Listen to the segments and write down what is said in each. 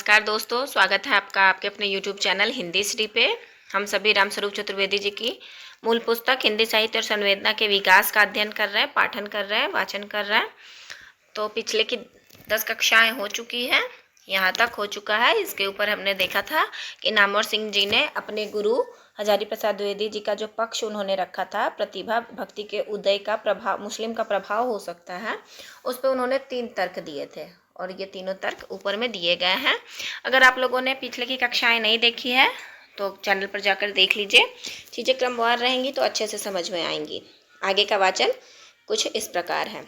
नमस्कार दोस्तों, स्वागत है आपका आपके अपने YouTube चैनल हिंदी श्री पे। हम सभी रामस्वरूप चतुर्वेदी जी की मूल पुस्तक हिंदी साहित्य और संवेदना के विकास का अध्ययन कर रहे हैं, पाठन कर रहे हैं, वाचन कर रहे हैं। तो पिछले की 10 कक्षाएं हो चुकी हैं, यहाँ तक हो चुका है। इसके ऊपर हमने देखा था कि नामवर सिंह जी ने अपने गुरु हजारी प्रसाद द्विवेदी जी का जो पक्ष उन्होंने रखा था, प्रतिभा भक्ति के उदय का प्रभाव, मुस्लिम का प्रभाव हो सकता है, उस पर उन्होंने 3 तर्क दिए थे और ये तीनों तर्क ऊपर में दिए गए हैं। अगर आप लोगों ने पिछले की कक्षाएं नहीं देखी है तो चैनल पर जाकर देख लीजिए। चीज़ें क्रमवार रहेंगी तो अच्छे से समझ में आएंगी। आगे का वाचन कुछ इस प्रकार है।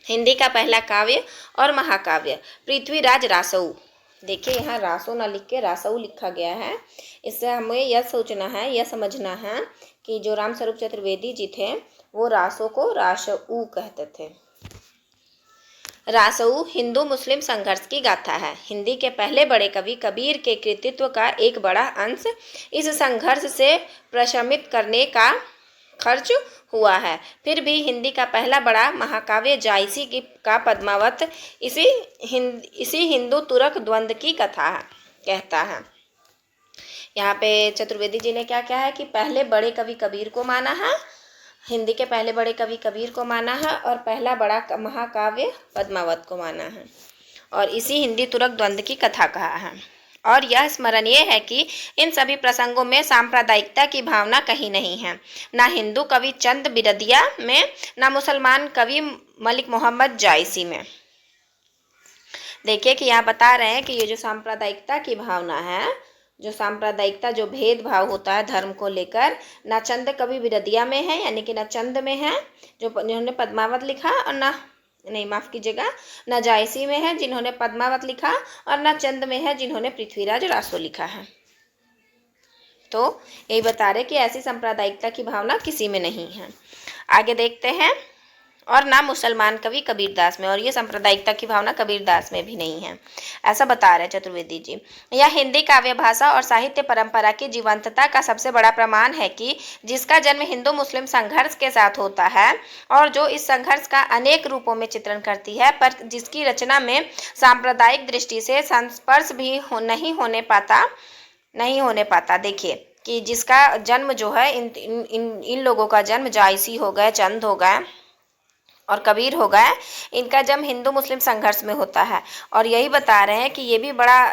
हिंदी का पहला काव्य और महाकाव्य पृथ्वीराज रासऊ। देखिए, यहाँ रासो ना लिख के रासऊ लिखा गया है। इससे हमें यह सोचना है, यह समझना है कि जो रामस्वरूप चतुर्वेदी जी थे वो रासो को रासऊ कहते थे। रासऊ हिंदू मुस्लिम संघर्ष की गाथा है। हिंदी के पहले बड़े कवि कबीर के कृतित्व का एक बड़ा अंश इस संघर्ष से प्रशमित करने का खर्च हुआ है। फिर भी हिंदी का पहला बड़ा महाकाव्य जायसी की का पद्मावत इसी हिंदू तुर्क द्वंद्व की कथा कहता है। यहाँ पे चतुर्वेदी जी ने क्या क्या है कि पहले बड़े कवि कबीर को माना है, हिंदी के पहले बड़े कवि कबीर को माना है और पहला बड़ा महाकाव्य पद्मावत को माना है और इसी हिंदी तुर्क द्वंद्व की कथा कहा है। और यह स्मरणीय है कि इन सभी प्रसंगों में सांप्रदायिकता की भावना कहीं नहीं है, ना हिंदू कवि चंद बिरदिया में, ना मुसलमान कवि मलिक मोहम्मद जायसी में। देखिए कि यहाँ बता रहे हैं कि ये जो सांप्रदायिकता की भावना है, जो सांप्रदायिकता, जो भेदभाव होता है धर्म को लेकर, ना चंद कवि बिरदिया में है, यानी कि ना चंद में है जिन्होंने पद्मावत लिखा, और माफ़ कीजिएगा, न जायसी में है जिन्होंने पद्मावत लिखा, और न चंद में है जिन्होंने पृथ्वीराज रासो लिखा है। तो यही बता रहे कि ऐसी सांप्रदायिकता की भावना किसी में नहीं है। आगे देखते हैं। और ना मुसलमान कवि कबीरदास में, और ये सांप्रदायिकता की भावना कबीरदास में भी नहीं है, ऐसा बता रहे चतुर्वेदी जी। यह हिंदी काव्य भाषा और साहित्य परंपरा की जीवंतता का सबसे बड़ा प्रमाण है कि जिसका जन्म हिंदू मुस्लिम संघर्ष के साथ होता है और जो इस संघर्ष का अनेक रूपों में चित्रण करती है, पर जिसकी रचना में सांप्रदायिक दृष्टि से संस्पर्श भी नहीं होने पाता। देखिए कि जिसका जन्म जो है, इन लोगों का जन्म जायसी हो गए, चंद हो गए और कबीर हो गए, इनका जन्म हिंदू मुस्लिम संघर्ष में होता है। और यही बता रहे हैं कि ये भी बड़ा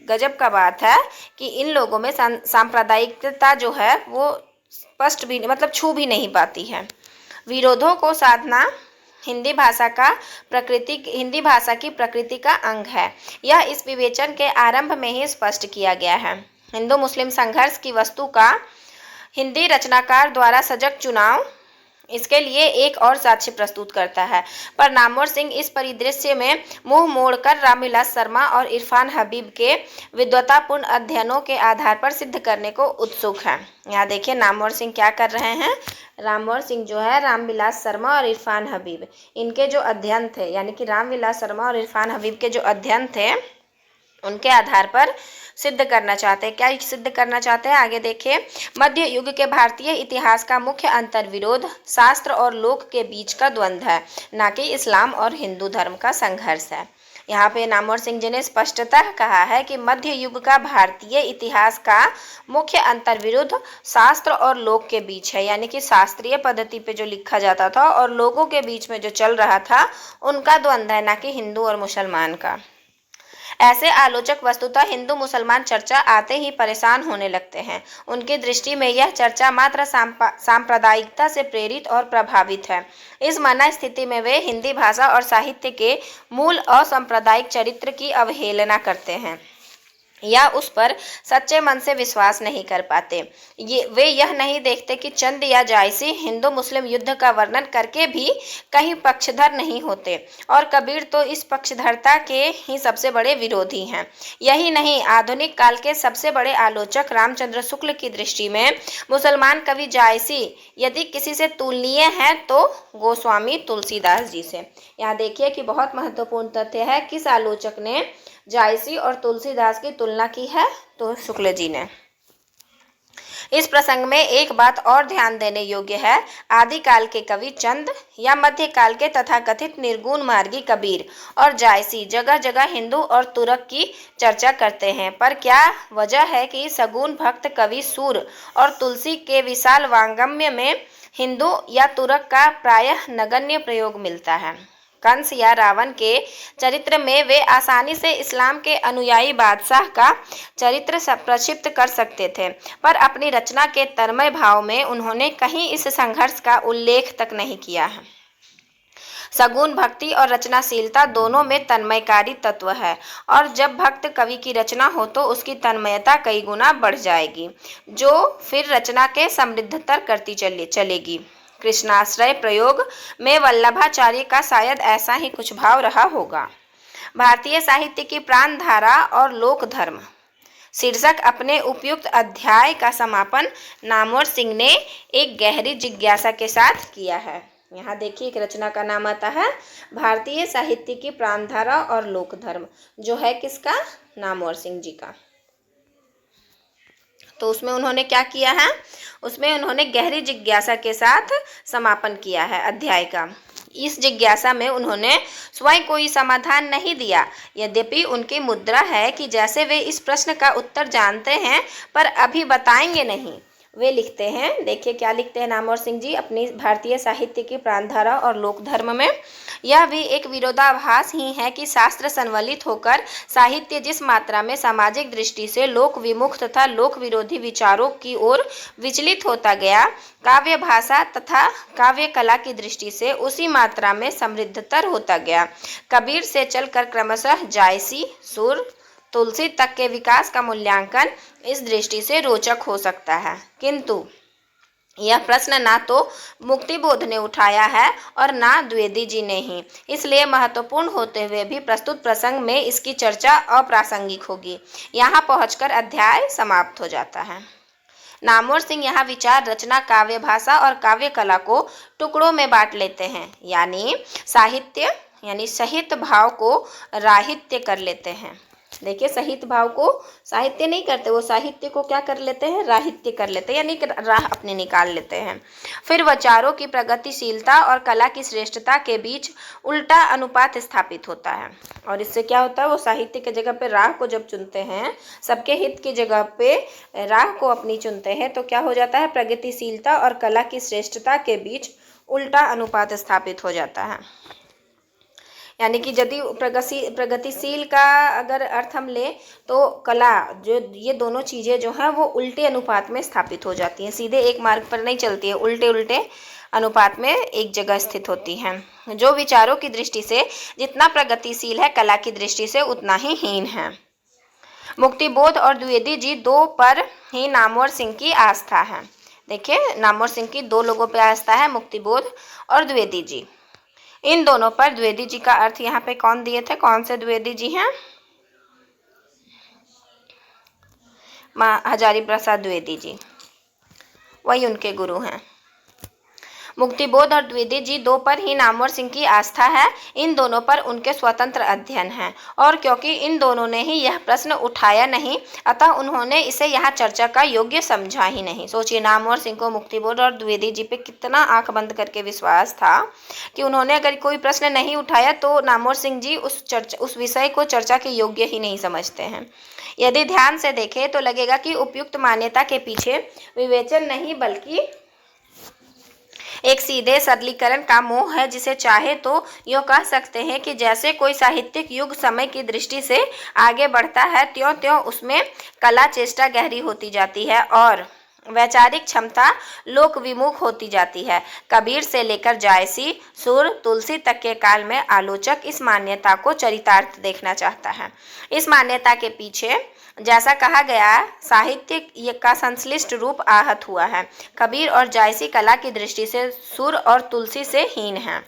गजब का बात है कि इन लोगों में सांप्रदायिकता जो है वो स्पष्ट भी, मतलब छू भी नहीं पाती है। विरोधों को साधना हिंदी भाषा की प्रकृति का अंग है। यह इस विवेचन के आरंभ में ही स्पष्ट किया गया है। हिंदू मुस्लिम संघर्ष की वस्तु का हिंदी रचनाकार द्वारा सजग चुनाव इसके लिए एक और साक्ष्य प्रस्तुत करता है, पर नामवर सिंह इस परिदृश्य में मुंह मोड़कर रामविलास शर्मा और इरफान हबीब के विद्वतापूर्ण अध्ययनों के आधार पर सिद्ध करने को उत्सुक हैं। यहाँ देखिए नामवर सिंह क्या कर रहे हैं। नामवर सिंह जो है रामविलास शर्मा और इरफान हबीब, इनके जो अध्ययन थे, यानी कि रामविलास शर्मा और इरफान हबीब के जो अध्ययन थे उनके आधार पर सिद्ध करना चाहते हैं। क्या सिद्ध करना चाहते हैं, आगे देखिए। मध्य युग के भारतीय इतिहास का मुख्य अंतर विरोध शास्त्र और लोक के बीच का द्वंद्व है, ना कि इस्लाम और हिंदू धर्म का संघर्ष है। यहाँ पे नामवर सिंह जी ने स्पष्टतः कहा है कि मध्य युग का भारतीय इतिहास का मुख्य अंतर विरोध शास्त्र और लोक के बीच है, यानी कि शास्त्रीय पद्धति पे जो लिखा जाता था और लोगों के बीच में जो चल रहा था उनका द्वंद्व है, ना कि हिंदू और मुसलमान का। ऐसे आलोचक वस्तुतः हिंदू मुसलमान चर्चा आते ही परेशान होने लगते हैं। उनकी दृष्टि में यह चर्चा मात्र सांप्रदायिकता से प्रेरित और प्रभावित है। इस मना स्थिति में वे हिंदी भाषा और साहित्य के मूल असांप्रदायिक चरित्र की अवहेलना करते हैं या उस पर सच्चे मन से विश्वास नहीं कर पाते। वे यह नहीं देखते कि चंद या जायसी हिंदू मुस्लिम युद्ध का वर्णन करके भी कहीं पक्षधर नहीं होते, और कबीर तो इस पक्षधरता के ही सबसे बड़े विरोधी हैं। यही नहीं, आधुनिक काल के सबसे बड़े आलोचक रामचंद्र शुक्ल की दृष्टि में मुसलमान कवि जायसी यदि किसी से तुलनीय हैं तो गोस्वामी तुलसीदास जी से। यहाँ देखिए कि बहुत महत्वपूर्ण तथ्य है, किस आलोचक ने जायसी और तुलसीदास की तुलना की है, तो शुक्ल जी ने। इस प्रसंग में एक बात और ध्यान देने योग्य है, आदिकाल के कवि चंद या मध्यकाल के तथाकथित निर्गुण मार्गी कबीर और जायसी जगह जगह हिंदू और तुरक की चर्चा करते हैं, पर क्या वजह है कि सगुन भक्त कवि सूर और तुलसी के विशाल वांगम्य में हिंदू या तुरक का प्रायः नगण्य प्रयोग मिलता है। कंस या रावण के चरित्र में वे आसानी से इस्लाम के अनुयायी बादशाह का चरित्र प्रक्षिप्त कर सकते थे, पर अपनी रचना के तन्मय भाव में उन्होंने कहीं इस संघर्ष का उल्लेख तक नहीं किया है। सगुण भक्ति और रचनाशीलता दोनों में तन्मयकारी तत्व है, और जब भक्त कवि की रचना हो तो उसकी तन्मयता कई गुना बढ़ जाएगी, जो फिर रचना के समृद्धतर करती चलेगी। कृष्णाश्रय प्रयोग में वल्लभाचार्य का शायद ऐसा ही कुछ भाव रहा होगा। भारतीय साहित्य की प्राण धारा और लोक धर्म शीर्षक अपने उपयुक्त अध्याय का समापन नामवर सिंह ने एक गहरी जिज्ञासा के साथ किया है। यहाँ देखिए, एक रचना का नाम आता है भारतीय साहित्य की प्राणधारा और लोक धर्म, जो है किसका? नामवर सिंह जी का। तो उसमें उन्होंने क्या किया है? उसमें उन्होंने गहरी जिज्ञासा के साथ समापन किया है अध्याय का। इस जिज्ञासा में उन्होंने स्वयं कोई समाधान नहीं दिया, यद्यपि उनकी मुद्रा है कि जैसे वे इस प्रश्न का उत्तर जानते हैं पर अभी बताएंगे नहीं। वे लिखते हैं, देखिए क्या लिखते हैं नामवर सिंह जी अपनी भारतीय साहित्य की प्राणधारा और लोक धर्म में। यह भी एक विरोधाभास ही है कि शास्त्र संवलित होकर साहित्य जिस मात्रा में सामाजिक दृष्टि से लोक विमुख तथा लोक विरोधी विचारों की ओर विचलित होता गया, काव्य भाषा तथा काव्य कला की दृष्टि से उसी मात्रा में समृद्धतर होता गया। कबीर से चलकर क्रमशः जायसी, सूर, तुलसी तक के विकास का मूल्यांकन इस दृष्टि से रोचक हो सकता है, किंतु यह प्रश्न ना तो मुक्तिबोध ने उठाया है और ना द्विवेदी जी ने ही, इसलिए महत्वपूर्ण होते हुए भी प्रस्तुत प्रसंग में इसकी चर्चा अप्रासंगिक होगी। यहाँ पहुंचकर अध्याय समाप्त हो जाता है। नामवर सिंह यहाँ विचार रचना, काव्य भाषा और काव्य कला को टुकड़ों में बांट लेते हैं, यानी साहित्य यानी सहित भाव को राहित्य कर लेते हैं। देखिए, सहित भाव को साहित्य नहीं करते, वो साहित्य को क्या कर लेते हैं? राहित्य कर लेते हैं, यानी राह अपने निकाल लेते हैं। फिर विचारों की प्रगतिशीलता और कला की श्रेष्ठता के बीच उल्टा अनुपात स्थापित होता है, और इससे क्या होता है? वो साहित्य के जगह पे राह को जब चुनते हैं, सबके हित की जगह पे राह को अपनी चुनते हैं, तो क्या हो जाता है? प्रगतिशीलता और कला की श्रेष्ठता के बीच उल्टा अनुपात स्थापित हो जाता है। यानी कि यदि प्रगतिशील का अगर अर्थ हम लें तो कला, जो ये दोनों चीज़ें जो हैं वो उल्टे अनुपात में स्थापित हो जाती हैं, सीधे एक मार्ग पर नहीं चलती है, उल्टे उल्टे अनुपात में एक जगह स्थित होती हैं। जो विचारों की दृष्टि से जितना प्रगतिशील है, कला की दृष्टि से उतना ही हीन है। मुक्तिबोध और द्विवेदी जी दो पर ही नामवर सिंह की आस्था है। देखिए, नामवर सिंह की दो लोगों पर आस्था है, मुक्तिबोध और द्विवेदी जी। इन दोनों पर द्विवेदी जी का अर्थ यहाँ पे कौन दिए थे? कौन से द्विवेदी जी हैं? हजारी प्रसाद द्विवेदी जी, वही उनके गुरु हैं। मुक्तिबोध और द्विवेदी जी दो पर ही नामवर सिंह की आस्था है, इन दोनों पर उनके स्वतंत्र अध्ययन है, और क्योंकि इन दोनों ने ही यह प्रश्न उठाया नहीं, अतः उन्होंने इसे यहाँ चर्चा का योग्य समझा ही नहीं। सोचिए, नामवर सिंह को मुक्तिबोध और द्विवेदी जी पे कितना आंख बंद करके विश्वास था कि उन्होंने अगर कोई प्रश्न नहीं उठाया तो नामवर सिंह जी उस विषय को चर्चा के योग्य ही नहीं समझते हैं। यदि ध्यान से देखें तो लगेगा कि उपयुक्त मान्यता के पीछे विवेचन नहीं बल्कि एक सीधे सरलीकरण का मोह है, जिसे चाहे तो यूँ कह सकते हैं कि जैसे कोई साहित्यिक युग समय की दृष्टि से आगे बढ़ता है, त्यों त्यों उसमें कला चेष्टा गहरी होती जाती है और वैचारिक क्षमता लोक विमुख होती जाती है। कबीर से लेकर जायसी, सूर, तुलसी तक के काल में आलोचक इस मान्यता को चरितार्थ देखना चाहता है। इस मान्यता के पीछे जैसा कहा गया, साहित्य का संश्लिष्ट रूप आहत हुआ है। कबीर और जायसी कला की दृष्टि से सूर और तुलसी से हीन है।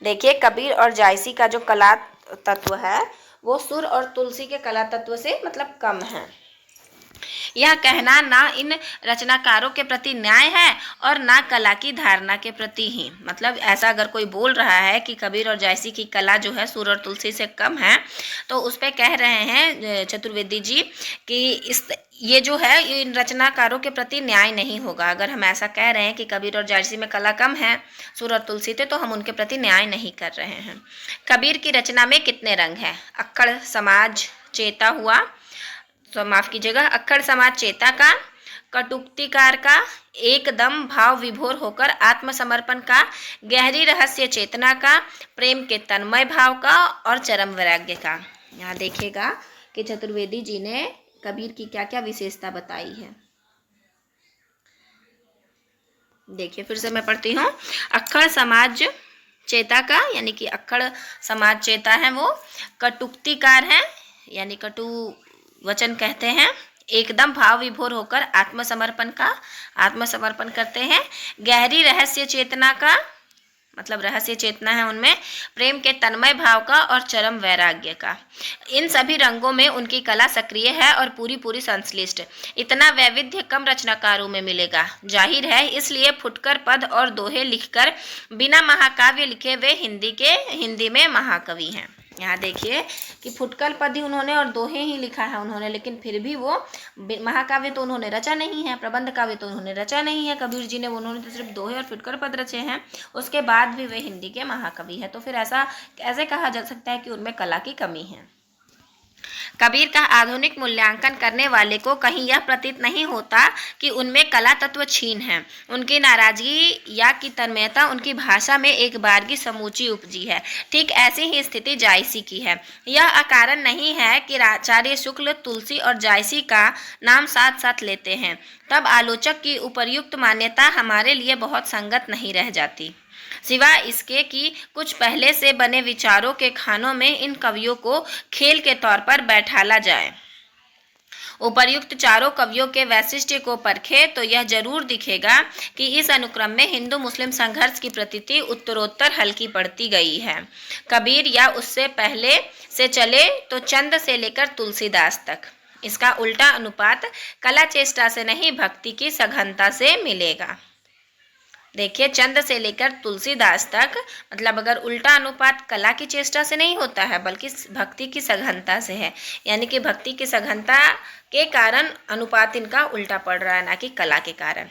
देखिए, कबीर और जायसी का जो कला तत्व है वो सूर और तुलसी के कला तत्व से मतलब कम है। यह कहना ना इन रचनाकारों के प्रति न्याय है और ना कला की धारणा के प्रति ही। मतलब ऐसा अगर कोई बोल रहा है कि कबीर और जायसी की कला जो है सूर और तुलसी से कम है, तो उस पर कह रहे हैं चतुर्वेदी जी कि ये जो है ये इन रचनाकारों के प्रति न्याय नहीं होगा। अगर हम ऐसा कह रहे हैं कि कबीर और जायसी में कला कम है सूर और तुलसी से, तो हम उनके प्रति न्याय नहीं कर रहे हैं। कबीर की रचना में कितने रंग हैं? अक्खड़ समाज चेता हुआ, तो माफ कीजिएगा, अक्खड़ समाज चेता का, कटुक्तिकार का, एकदम भाव विभोर होकर आत्मसमर्पण का, गहरी रहस्य चेतना का, प्रेम के तन्मय भाव का और चरम वैराग्य का। यहाँ देखिएगा कि चतुर्वेदी जी ने कबीर की क्या क्या विशेषता बताई है। देखिए फिर से मैं पढ़ती हूँ। अक्खड़ समाज चेता का, यानी कि अक्खड़ समाज चेता है वो, कटुक्तिकार है यानी कटु वचन कहते हैं, एकदम भाव विभोर होकर आत्मसमर्पण करते हैं, गहरी रहस्य चेतना का, मतलब रहस्य चेतना है उनमें, प्रेम के तन्मय भाव का और चरम वैराग्य का। इन सभी रंगों में उनकी कला सक्रिय है और पूरी संश्लिष्ट। इतना वैविध्य कम रचनाकारों में मिलेगा, जाहिर है इसलिए फुटकर पद और दोहे लिखकर बिना महाकाव्य लिखे वे हिंदी में महाकवि हैं। यहाँ देखिए कि फुटकर पद ही उन्होंने और दोहे ही लिखा है उन्होंने, लेकिन फिर भी वो महाकाव्य तो उन्होंने रचा नहीं है, प्रबंध काव्य तो उन्होंने रचा नहीं है कबीर जी ने, उन्होंने तो सिर्फ दोहे और फुटकर पद रचे हैं। उसके बाद भी वे हिंदी के महाकवि हैं, तो फिर ऐसा कैसे कहा जा सकता है कि उनमें कला की कमी है? कबीर का आधुनिक मूल्यांकन करने वाले को कहीं यह प्रतीत नहीं होता कि उनमें कला तत्व क्षीण है। उनकी नाराजगी या की तन्मयता उनकी भाषा में एक बार की समूची उपजी है। ठीक ऐसी ही स्थिति जायसी की है। यह अकारण नहीं है कि आचार्य शुक्ल तुलसी और जायसी का नाम साथ साथ लेते हैं, तब आलोचक की उपर्युक्त मान्यता हमारे लिए बहुत संगत नहीं रह जाती। सिवाय इसके कि कुछ पहले से बने विचारों के खानों में इन कवियों को खेल के तौर पर बैठाला जाए। उपर्युक्त चारों कवियों के वैशिष्ट्य को परखे तो यह जरूर दिखेगा कि इस अनुक्रम में हिंदू मुस्लिम संघर्ष की प्रतीति उत्तरोत्तर हल्की पड़ती गई है। कबीर या उससे पहले से चले तो चंद से लेकर तुलसीदास तक इसका उल्टा अनुपात कला चेष्टा से नहीं भक्ति की सघनता से मिलेगा। देखिए चंद से लेकर तुलसीदास तक, मतलब अगर उल्टा अनुपात कला की चेष्टा से नहीं होता है बल्कि भक्ति की सघनता से है, यानी कि भक्ति की सघनता के कारण अनुपात इनका उल्टा पड़ रहा है, ना कि कला के कारण।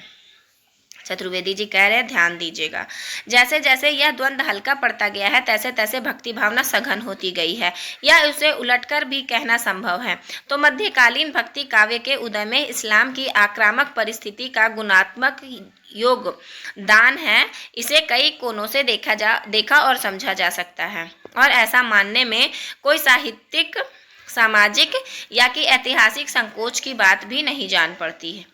चतुर्वेदी जी कह रहे हैं ध्यान दीजिएगा, जैसे जैसे यह द्वंद्व हल्का पड़ता गया है तैसे तैसे भक्ति भावना सघन होती गई है, या उसे उलटकर भी कहना संभव है। तो मध्यकालीन भक्ति काव्य के उदय में इस्लाम की आक्रामक परिस्थिति का गुणात्मक योगदान है। इसे कई कोणों से देखा और समझा जा सकता है, और ऐसा मानने में कोई साहित्यिक, सामाजिक या कि ऐतिहासिक संकोच की बात भी नहीं जान पड़ती है।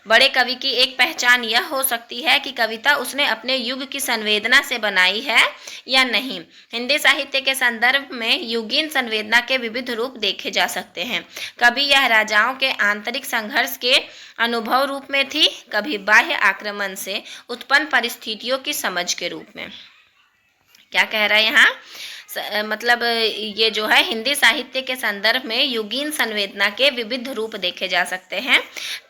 बड़े कवि की एक पहचान यह हो सकती है कि कविता उसने अपने युग की संवेदना से बनाई है या नहीं। हिंदी साहित्य के संदर्भ में युगीन संवेदना के विविध रूप देखे जा सकते हैं। कभी यह राजाओं के आंतरिक संघर्ष के अनुभव रूप में थी, कभी बाह्य आक्रमण से उत्पन्न परिस्थितियों की समझ के रूप में। क्या कह रहा है यहाँ? मतलब ये जो है हिंदी साहित्य के संदर्भ में युगीन संवेदना के विविध रूप देखे जा सकते हैं।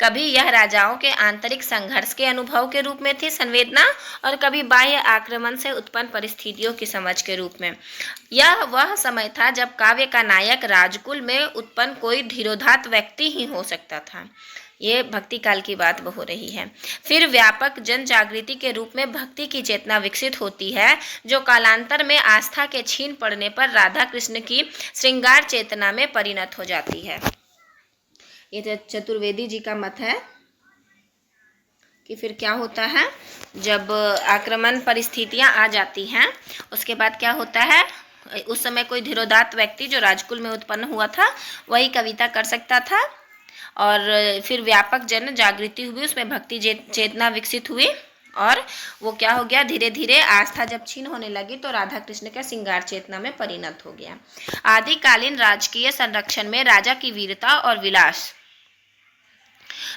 कभी यह राजाओं के आंतरिक संघर्ष के अनुभव के रूप में थी संवेदना, और कभी बाह्य आक्रमण से उत्पन्न परिस्थितियों की समझ के रूप में। यह वह समय था जब काव्य का नायक राजकुल में उत्पन्न कोई धीरोदात्त व्यक्ति ही हो सकता था। ये भक्ति काल की बात हो रही है। फिर व्यापक जन जागृति के रूप में भक्ति की चेतना विकसित होती है, जो कालांतर में आस्था के छीन पड़ने पर राधा कृष्ण की श्रृंगार चेतना में परिणत हो जाती है। ये चतुर्वेदी जी का मत है कि फिर क्या होता है, जब आक्रमण परिस्थितियां आ जाती हैं उसके बाद क्या होता है, उस समय कोई धीरोदात्त व्यक्ति जो राजकुल में उत्पन्न हुआ था वही कविता कर सकता था, और फिर व्यापक जन जागृति हुई, उसमें भक्ति चेतना विकसित हुई, और वो क्या हो गया, धीरे धीरे आस्था जब छीन होने लगी तो राधा कृष्ण के श्रृंगार चेतना में परिणत हो गया। आदिकालीन राजकीय संरक्षण में राजा की वीरता और विलास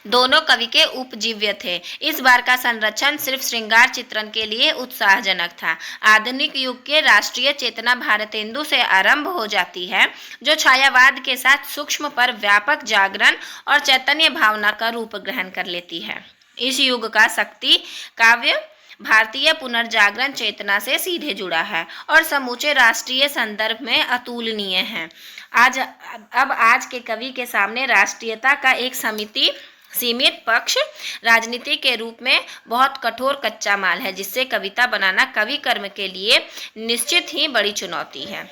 दोनों कवि के उपजीव्य थे। इस बार का संरक्षण सिर्फ श्रृंगार चित्रण के लिए उत्साहजनक था। आधुनिक युग के राष्ट्रीय चेतना भारतेंदु से आरंभ हो जाती है, जो छायावाद के साथ सूक्ष्म पर व्यापक जागरण और चैतन्य भावना का रूप ग्रहण कर लेती है। इस युग का शक्ति काव्य भारतीय पुनर्जागरण चेतना से सीधे जुड़ा है और समूचे राष्ट्रीय संदर्भ में अतुलनीय है। आज के कवि के सामने राष्ट्रीयता का एक सीमित पक्ष राजनीति के रूप में बहुत कठोर कच्चा माल है, जिससे कविता बनाना कवि कर्म के लिए निश्चित ही बड़ी चुनौती है।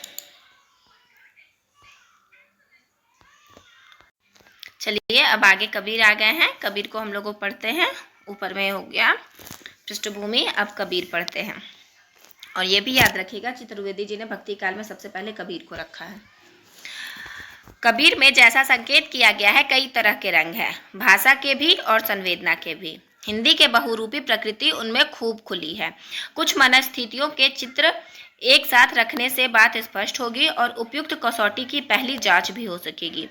चलिए अब आगे कबीर आ गए हैं। कबीर को हम लोग पढ़ते हैं। ऊपर में हो गया पृष्ठभूमि, अब कबीर पढ़ते हैं। और ये भी याद रखिएगा, चतुर्वेदी जी ने भक्ति काल में सबसे पहले कबीर को रखा है। कबीर में जैसा संकेत किया गया है, कई तरह के रंग हैं, भाषा के भी और संवेदना के भी। हिंदी के बहुरूपी प्रकृति उनमें खूब खुली है। कुछ मनस्थितियों के चित्र एक साथ रखने से बात स्पष्ट होगी और उपयुक्त कसौटी की पहली जांच भी हो सकेगी।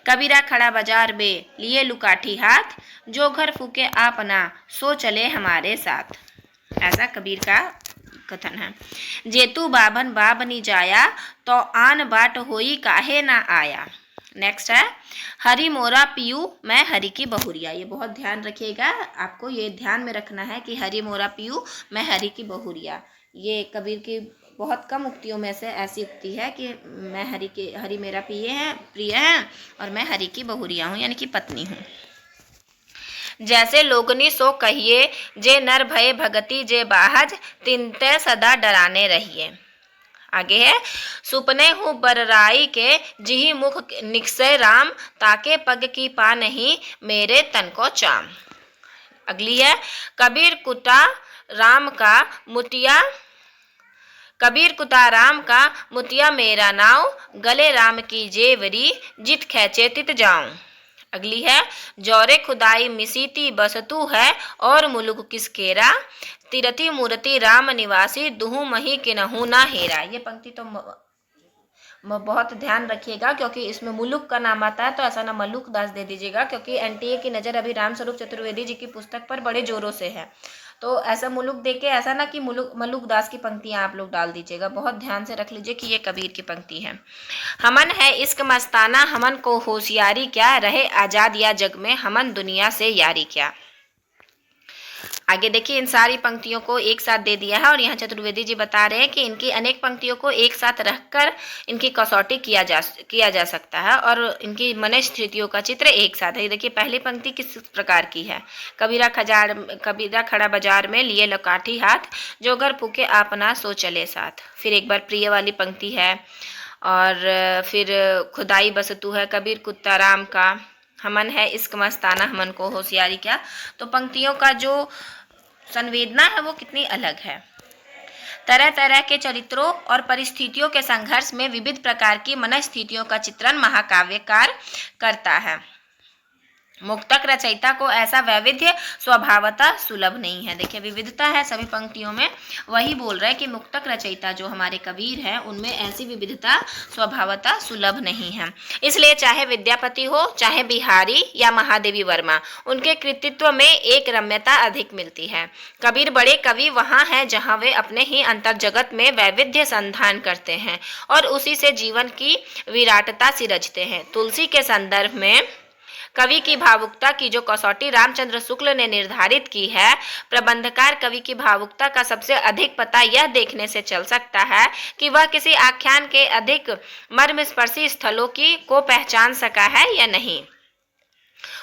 कबीरा खड़ा बाजार में लिए लुकाठी हाथ, जो घर फूके आपना सो चले हमारे साथ, ऐसा कबीर का कथन है। जेतु बाभन बाबनी जाया, तो आन बाट होई काहे ना आया। नेक्स्ट है हरि मोरा पियू मैं हरि की बहुरिया। ये बहुत ध्यान रखिएगा, आपको ये ध्यान में रखना है कि हरि मोरा पियू मैं हरि की बहुरिया। ये कबीर की बहुत कम उक्तियों में से ऐसी उक्ति है कि मैं हरि मेरा प्रिय है और मैं हरि की बहुरिया हूँ, यानी कि पत्नी हूँ। जैसे लोगनी सो कहिए, जे नर भय भगति जे बाहज, तिनते सदा डराने रहिए। आगे है सुपने हूँ बरराई के, जिही मुख निकसे राम, ताके पग की पा नहीं मेरे तन को चाम। अगली है कबीर कुटा राम का मुतिया मेरा नाव, गले राम की जेवरी, जित खैचे तित जाऊं। अगली है जौरे खुदाई मिसीती बसतु है, और मुलुक किसकेरा, तिरति मूर्ति राम निवासी, दुहु मही किनहु ना हेरा। ये पंक्ति तो बहुत ध्यान रखिएगा, क्योंकि इसमें मुलुक का नाम आता है, तो ऐसा ना मलुक दास दे दीजिएगा, क्योंकि एनटीए की नज़र अभी रामस्वरूप चतुर्वेदी जी की पुस्तक पर बड़े जोरों से है। तो ऐसा मुलुक देके ऐसा ना कि मलुक दास की पंक्तियां आप लोग डाल दीजिएगा। बहुत ध्यान से रख लीजिए कि ये कबीर की पंक्ति है। हमन है इश्क मस्ताना, हमन को होशियारी क्या, रहे आजाद या जग में हमन दुनिया से यारी क्या। आगे देखिए इन सारी पंक्तियों को एक साथ दे दिया है और यहाँ चतुर्वेदी जी बता रहे हैं कि इनकी अनेक पंक्तियों को एक साथ रखकर इनकी कसौटी किया जा सकता है और इनकी मनस्थितियों का चित्र एक साथ है। देखिए पहली पंक्ति किस प्रकार की है। कबीरा खड़ा बाजार में लिए लकाठी हाथ, जो घर फूके आपना सो चले साथ। फिर एक बार प्रिय वाली पंक्ति है और फिर खुदाई बसतु है, कबीर कुत्ता राम का, हमन है इश्क मस्ताना, हमन को होशियारी क्या। तो पंक्तियों का जो संवेदना है वो कितनी अलग है। तरह तरह के चरित्रों और परिस्थितियों के संघर्ष में विविध प्रकार की मनस्थितियों का चित्रण महाकाव्यकार करता है। मुक्तक रचयिता को ऐसा वैविध्य स्वभावतः सुलभ नहीं है। देखिए विविधता है सभी पंक्तियों में, वही बोल रहे हैं कि मुक्तक रचयिता जो हमारे कबीर हैं उनमें ऐसी विविधता स्वभावतः सुलभ नहीं है। इसलिए चाहे विद्यापति हो, चाहे बिहारी या महादेवी वर्मा, उनके कृतित्व में एक रम्यता अधिक मिलती है। कबीर बड़े कवि वहाँ हैं जहाँ वे अपने ही अंतर जगत में वैविध्य संधान करते हैं और उसी से जीवन की विराटता सिरजते हैं। तुलसी के संदर्भ में कवि की भावुकता की जो कसौटी रामचंद्र शुक्ल ने निर्धारित की है, प्रबंधकार कवि की भावुकता का सबसे अधिक पता यह देखने से चल सकता है कि वह किसी आख्यान के अधिक मर्मस्पर्शी स्थलों को पहचान सका है या नहीं।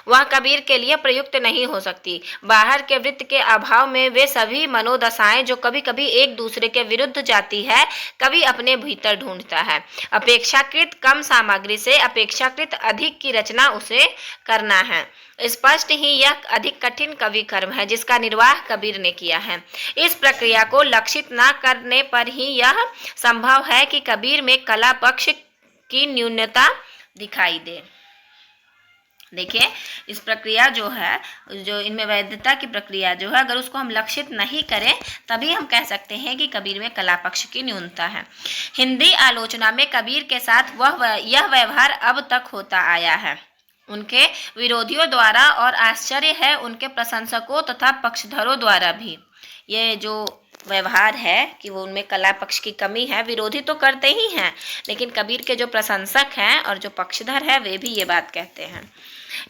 वह कबीर के लिए प्रयुक्त नहीं हो सकती। बाहर के वृत्त के अभाव में वे सभी मनोदशाएं जो कभी कभी एक दूसरे के विरुद्ध जाती है, कवि अपने भीतर ढूंढता है। अपेक्षाकृत कम सामग्री से अपेक्षाकृत अधिक की रचना उसे करना है। स्पष्ट ही यह अधिक कठिन कवि कर्म है जिसका निर्वाह कबीर ने किया है। इस प्रक्रिया को लक्षित न करने पर ही यह संभव है कि कबीर में कला पक्ष की न्यूनता दिखाई दे। देखिए इस प्रक्रिया जो है, जो इनमें वैधता की प्रक्रिया जो है, अगर उसको हम लक्षित नहीं करें तभी हम कह सकते हैं कि कबीर में कला पक्ष की न्यूनता है। हिंदी आलोचना में कबीर के साथ यह व्यवहार अब तक होता आया है। उनके विरोधियों द्वारा और आश्चर्य है उनके प्रशंसकों तथा पक्षधरों द्वारा भी। ये जो व्यवहार है कि वो उनमें कला पक्ष की कमी है, विरोधी तो करते ही हैं, लेकिन कबीर के जो प्रशंसक हैं और जो पक्षधर है वे भी ये बात कहते हैं।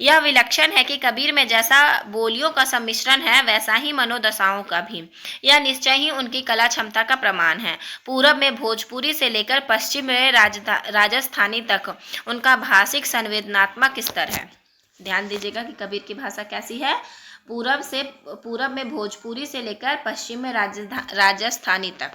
यह विलक्षण है कि कबीर में जैसा बोलियों का सम्मिश्रण है वैसा ही मनोदशाओं का भी। यह निश्चय ही उनकी कला क्षमता का प्रमाण है। पूरब में भोजपुरी से लेकर पश्चिम में राजस्थानी तक उनका भाषिक संवेदनात्मक स्तर है। ध्यान दीजिएगा कि कबीर की भाषा कैसी है। पूरब में भोजपुरी से लेकर पश्चिम में राजस्थानी तक,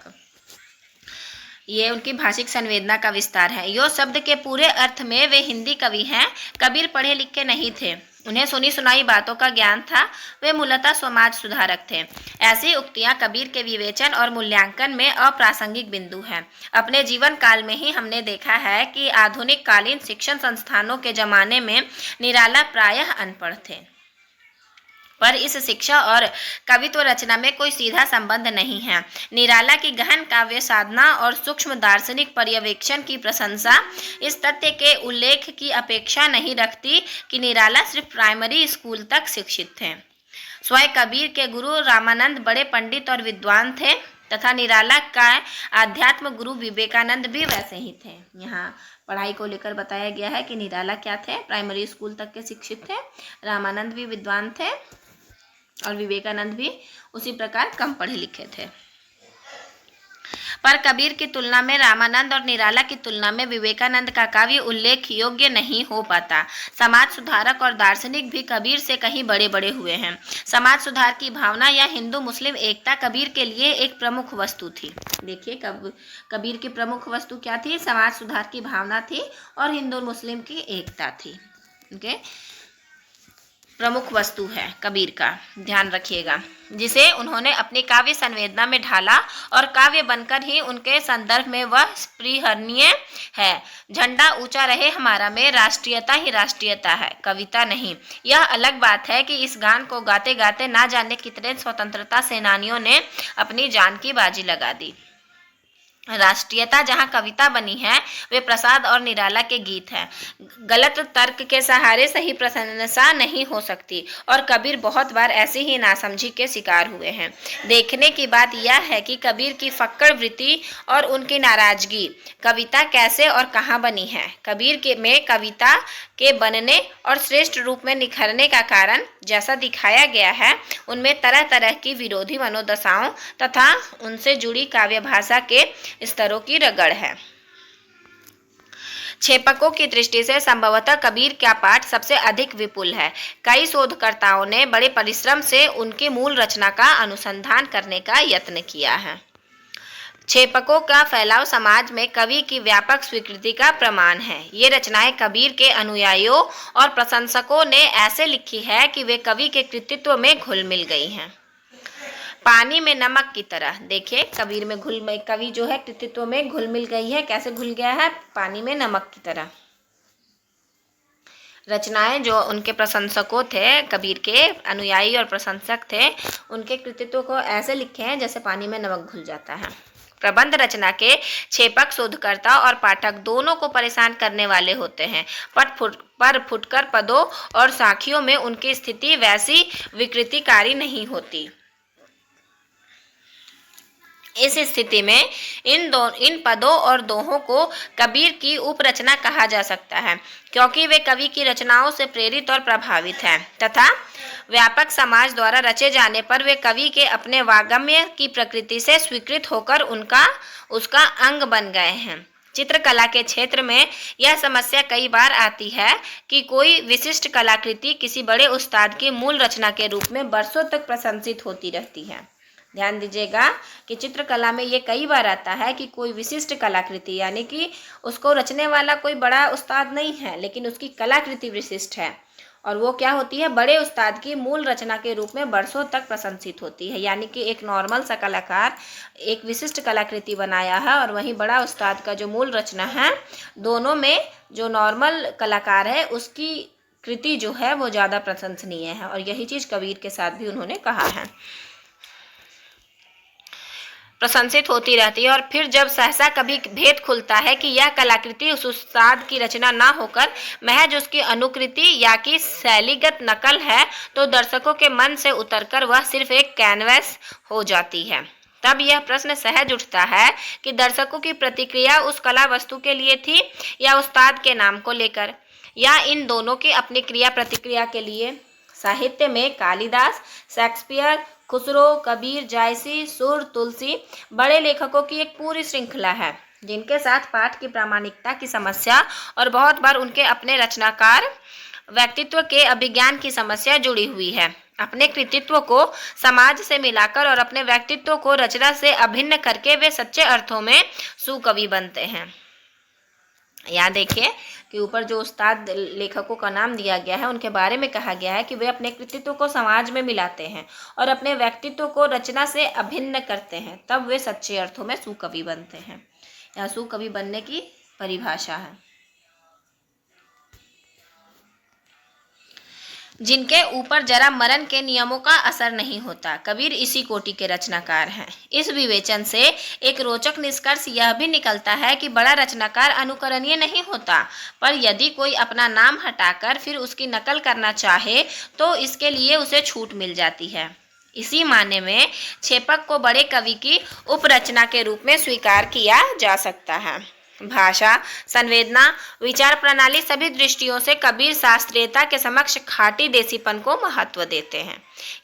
ये उनकी भाषिक संवेदना का विस्तार है। यो शब्द के पूरे अर्थ में वे हिंदी कवि हैं। कबीर पढ़े लिखे नहीं थे, उन्हें सुनी सुनाई बातों का ज्ञान था। वे मूलतः समाज सुधारक थे। ऐसी उक्तियां कबीर के विवेचन और मूल्यांकन में अप्रासंगिक बिंदु हैं। अपने जीवन काल में ही हमने देखा है कि आधुनिक कालीन शिक्षण संस्थानों के जमाने में निराला प्रायः अनपढ़ थे, पर इस शिक्षा और कवित्व रचना में कोई सीधा संबंध नहीं है। निराला की गहन काव्य साधना और सूक्ष्म दार्शनिक पर्यवेक्षण की प्रशंसा इस तथ्य के उल्लेख की अपेक्षा नहीं रखती कि निराला सिर्फ प्राइमरी स्कूल तक शिक्षित थे। स्वयं कबीर के गुरु रामानंद बड़े पंडित और विद्वान थे तथा निराला का आध्यात्म गुरु विवेकानंद भी वैसे ही थे। यहाँ पढ़ाई को लेकर बताया गया है कि निराला क्या थे, प्राइमरी स्कूल तक के शिक्षित थे, रामानंद भी विद्वान थे और विवेकानंद भी उसी प्रकार कम पढ़े लिखे थे। पर कबीर की तुलना में रामानंद और निराला की तुलना में विवेकानंद का काव्य उल्लेख योग्य नहीं हो पाता। समाज सुधारक और दार्शनिक भी कबीर से कहीं बड़े बड़े हुए हैं। समाज सुधार की भावना या हिंदू मुस्लिम एकता कबीर के लिए एक प्रमुख वस्तु थी। देखिए कबीर की प्रमुख वस्तु क्या थी? समाज सुधार की भावना थी और हिंदू मुस्लिम की एकता थी। ओके, प्रमुख वस्तु है कबीर का, ध्यान रखिएगा, जिसे उन्होंने अपनी काव्य संवेदना में ढाला और काव्य बनकर ही उनके संदर्भ में वह स्पृहणीय है। झंडा ऊंचा रहे हमारा में राष्ट्रीयता ही राष्ट्रीयता है, कविता नहीं। यह अलग बात है कि इस गान को गाते गाते ना जाने कितने स्वतंत्रता सेनानियों ने अपनी जान की बाजी लगा दी। राष्ट्रीयता जहाँ कविता बनी है वे प्रसाद और निराला के गीत हैं। गलत तर्क के सहारे सही प्रशंसा नहीं हो सकती और कबीर बहुत बार ऐसी ही नासमझी के शिकार हुए हैं। देखने की बात यह है कि कबीर की फक्कड़ वृत्ति और उनकी नाराजगी कविता कैसे और कहाँ बनी है। कबीर के में कविता के बनने और श्रेष्ठ रूप में निखरने का कारण जैसा दिखाया गया है उनमें तरह तरह की विरोधी मनोदशाओं तथा उनसे जुड़ी काव्य भाषा के स्तरों की रगड़ है। छेपकों की दृष्टि से संभवतः कबीर का पाठ सबसे अधिक विपुल है। कई शोधकर्ताओं ने बड़े परिश्रम से उनकी मूल रचना का अनुसंधान करने का यत्न किया है। छेपकों का फैलाव समाज में कवि की व्यापक स्वीकृति का प्रमाण है। ये रचनाएं कबीर के अनुयायियों और प्रशंसकों ने ऐसे लिखी है कि वे कवि के कृतित्व में घुल मिल गई हैं, पानी में नमक की तरह। देखिए कबीर में कवि जो है कृतित्व में घुल मिल गई है। कैसे घुल गया है? पानी में नमक की तरह। रचनाएं जो उनके प्रशंसकों थे, कबीर के अनुयायी और प्रशंसक थे, उनके कृतित्व को ऐसे लिखे हैं जैसे पानी में नमक घुल जाता है। प्रबंध रचना के छेपक शोधकर्ता और पाठक दोनों को परेशान करने वाले होते हैं। पर फुटकर पदों और साखियों में उनकी स्थिति वैसी विकृतिकारी नहीं होती। इस स्थिति में इन पदों और दोहों को कबीर की उपरचना कहा जा सकता है, क्योंकि वे कवि की रचनाओं से प्रेरित और प्रभावित हैं तथा व्यापक समाज द्वारा रचे जाने पर वे कवि के अपने वाग्मय की प्रकृति से स्वीकृत होकर उसका अंग बन गए हैं। चित्रकला के क्षेत्र में यह समस्या कई बार आती है कि कोई विशिष्ट कलाकृति किसी बड़े उस्ताद की मूल रचना के रूप में बरसों तक प्रशंसित होती रहती है। ध्यान दीजिएगा कि चित्रकला में ये कई बार आता है कि कोई विशिष्ट कलाकृति, यानी कि उसको रचने वाला कोई बड़ा उस्ताद नहीं है, लेकिन उसकी कलाकृति विशिष्ट है और वो क्या होती है? बड़े उस्ताद की मूल रचना के रूप में बरसों तक प्रशंसित होती है। यानी कि एक नॉर्मल सा कलाकार एक विशिष्ट कलाकृति बनाया है और वहीं बड़ा उस्ताद का जो मूल रचना है, दोनों में जो नॉर्मल कलाकार है उसकी कृति जो है वो ज़्यादा प्रशंसनीय है। और यही चीज़ कबीर के साथ भी उन्होंने कहा है। प्रशंसित होती रहती है। और फिर जब सहसा कभी भेद खुलता है कि यह कलाकृति उस उस्ताद की रचना ना होकर महज उसकी अनुकृति या कि शैलीगत नकल है, तो दर्शकों के मन से उतरकर वह सिर्फ एक कैनवस हो जाती है। तब यह प्रश्न सहज उठता है कि दर्शकों की प्रतिक्रिया उस कला वस्तु के लिए थी या उस्ताद के नाम को लेकर, या इन दोनों की अपनी क्रिया प्रतिक्रिया के लिए। साहित्य में कालिदास, शेक्सपियर, खुसरो, कबीर, जायसी, सुर, तुलसी बड़े लेखकों की एक पूरी श्रृंखला है, जिनके साथ पाठ की प्रामाणिकता की समस्या और बहुत बार उनके अपने रचनाकार व्यक्तित्व के अभिज्ञान की समस्या जुड़ी हुई है। अपने कृतित्व को समाज से मिलाकर और अपने व्यक्तित्व को रचना से अभिन्न करके वे सच्चे अर्थों में सुकवि बनते हैं। यहाँ देखिए कि ऊपर जो उस्ताद लेखकों का नाम दिया गया है, उनके बारे में कहा गया है कि वे अपने कृतित्व को समाज में मिलाते हैं और अपने व्यक्तित्व को रचना से अभिन्न करते हैं, तब वे सच्चे अर्थों में सुकवि बनते हैं। यह सुकवि बनने की परिभाषा है। जिनके ऊपर जरा मरण के नियमों का असर नहीं होता। कबीर इसी कोटि के रचनाकार हैं। इस विवेचन से एक रोचक निष्कर्ष यह भी निकलता है कि बड़ा रचनाकार अनुकरणीय नहीं होता, पर यदि कोई अपना नाम हटाकर फिर उसकी नकल करना चाहे तो इसके लिए उसे छूट मिल जाती है। इसी माने में छेपक को बड़े कवि की उपरचना के रूप में स्वीकार किया जा सकता है। भाषा, संवेदना, विचार प्रणाली सभी दृष्टियों से कबीर शास्त्रीयता के समक्ष खाटी देसीपन को महत्व देते हैं।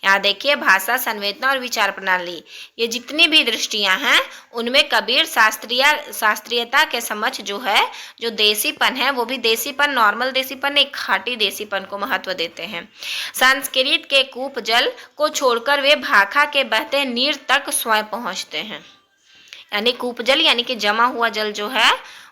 यहाँ देखिए, भाषा, संवेदना और विचार प्रणाली, ये जितनी भी दृष्टियां हैं उनमें कबीर शास्त्रीयता के समक्ष जो देसीपन है, वो भी देसीपन, नॉर्मल देसीपन, एक खाटी देसीपन को महत्व देते हैं। संस्कृत के कूप जल को छोड़कर वे भाखा के बहते नीर तक स्वयं पहुँचते हैं। यानी कूपजल यानी कि जमा हुआ जल जो है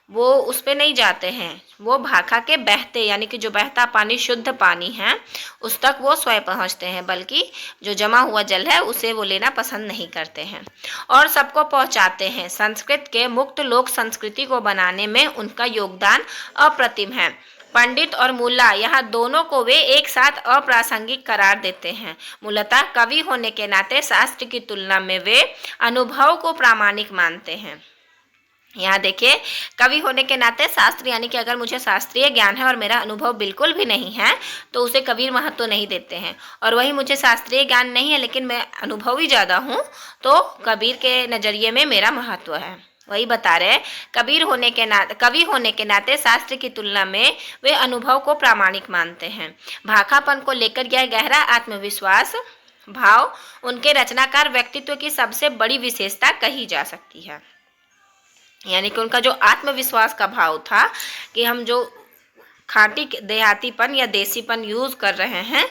वो उस पे नहीं जाते हैं, वो भाखा के बहते यानी कि जो बहता पानी, शुद्ध पानी है, उस तक वो स्वयं पहुँचते हैं, बल्कि जो जमा हुआ जल है उसे वो लेना पसंद नहीं करते हैं और सबको पहुँचाते हैं। संस्कृत के मुक्त लोक संस्कृति को बनाने में उनका योगदान अप्रतिम है। पंडित और मुल्ला, यहाँ दोनों को वे एक साथ अप्रासंगिक करार देते हैं। मूलतः कवि होने के नाते शास्त्र की तुलना में वे अनुभव को प्रामाणिक मानते हैं। यहाँ देखिए, कवि होने के नाते शास्त्र यानी कि अगर मुझे शास्त्रीय ज्ञान है और मेरा अनुभव बिल्कुल भी नहीं है तो उसे कबीर महत्व नहीं देते हैं, और वही मुझे शास्त्रीय ज्ञान नहीं है लेकिन मैं अनुभवी ज़्यादा हूँ तो कबीर के नज़रिए में मेरा महत्व है। वही बता रहे, कवि होने के नाते शास्त्र की तुलना में वे अनुभव को प्रामाणिक मानते हैं। भाखापन को लेकर यह गहरा आत्मविश्वास भाव उनके रचनाकार व्यक्तित्व की सबसे बड़ी विशेषता कही जा सकती है। यानी कि उनका जो आत्मविश्वास का भाव था कि हम जो खाटी देहातीपन या देसीपन यूज़ कर रहे हैं,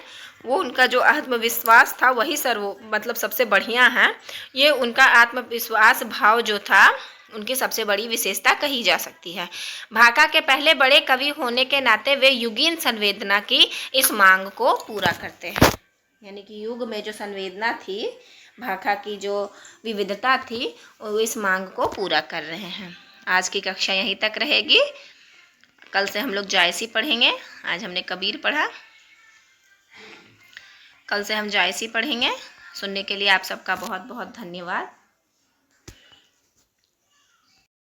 वो उनका जो आत्मविश्वास था वही सबसे बढ़िया है। ये उनका आत्मविश्वास भाव जो था उनकी सबसे बड़ी विशेषता कही जा सकती है। भाखा के पहले बड़े कवि होने के नाते वे युगीन संवेदना की इस मांग को पूरा करते हैं। यानी कि युग में जो संवेदना थी, भाखा की जो विविधता थी, वो इस मांग को पूरा कर रहे हैं। आज की कक्षा यहीं तक रहेगी। कल से हम लोग जायसी पढ़ेंगे। आज हमने कबीर पढ़ा, कल से हम जायसी पढ़ेंगे। सुनने के लिए आप सबका बहुत बहुत धन्यवाद।